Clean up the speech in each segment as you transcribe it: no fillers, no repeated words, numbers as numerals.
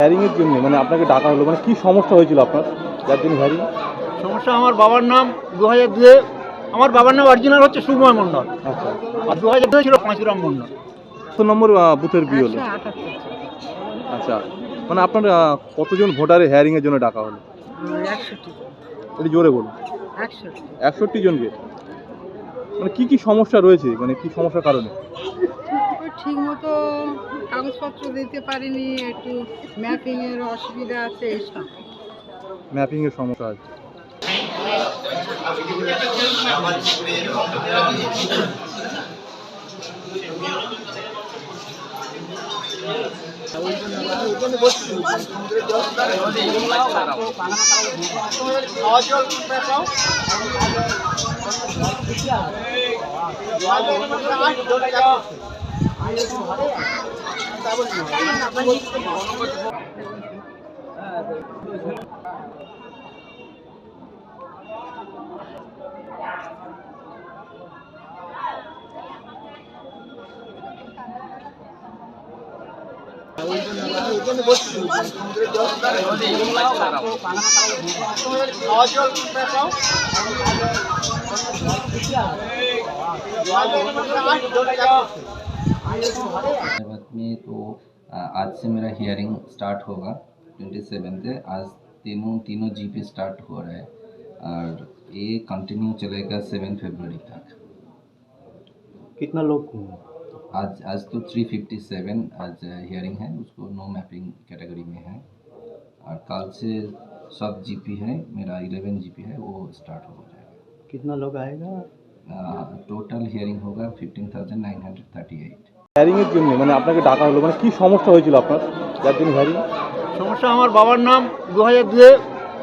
Hearing এর জন্য মানে আপনাকে ডাকা হলো, মানে কি সমস্যা হয়েছিল আপনার যার জন্য হ্যারিং? সমস্যা, আমার বাবার নাম 2002-এ, আমার বাবার নাম অরিজিনাল হচ্ছে সুময় মণ্ডল, আচ্ছা, আর 2002 ছিল পাঁচুরাম মণ্ডল। কত নম্বর বুথের বিয়ে হলো? 178। আচ্ছা, মানে আপনার কতজন ভোটারে হ্যারিং এর জন্য ডাকা হলো? 61। একটু জোরে বলুন। 61। 61 জনকে। মানে কি সমস্যা রয়েছে, মানে কি সমস্যার কারণে? ঠিক মতো কাগজপত্র দিতে পারিনি, একটু ম্যাপিং এর অসুবিধা আছে এইসব। ম্যাপিং এর সমস্যা আছে। में तो आज से मेरा हियरिंग स्टार्ट होगा 27 से। आज तीनों जीपी स्टार्ट हो रहा है और ये कंटिन्यू चलेगा 7 फरवरी तक। कितना लोग? आज तो 357 आज हियरिंग है, उसको नो मैपिंग कैटेगरी में है। और कल से सब जीपी है, मेरा 11 जीपी है, वो स्टार्ट हो जाएगा। कितना लोग आएगा? टोटल हियरिंग होगा 15,938। হ্যারিং এর জন্য মানে আপনাকে ডাকা হলো, মানে কি সমস্যা হয়েছিল আপনার যার জন্য হ্যারিং? সমস্যা, আমার বাবার নাম 2002-এ,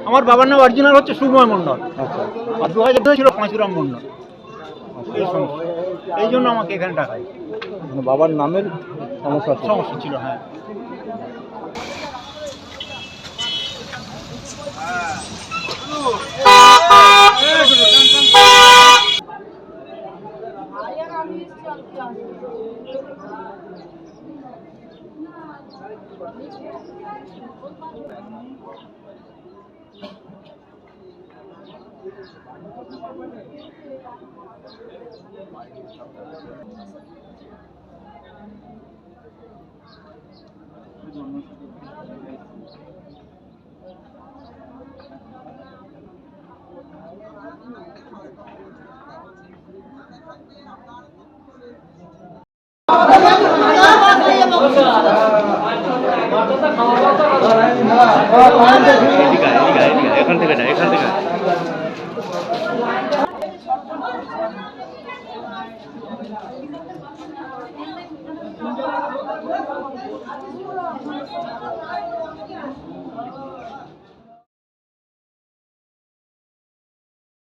আমার বাবার নাম অরিজিনাল হচ্ছে সুময় মণ্ডল, আচ্ছা, আর 2002 ছিল পাঁচুরাম মণ্ডল। এই সমস্যা, এই জন্য আমাকে এখানে ডাকাই। মানে বাবার নামের সমস্যা আছে। সমস্যা ছিল, হ্যাঁ। এখান থেকে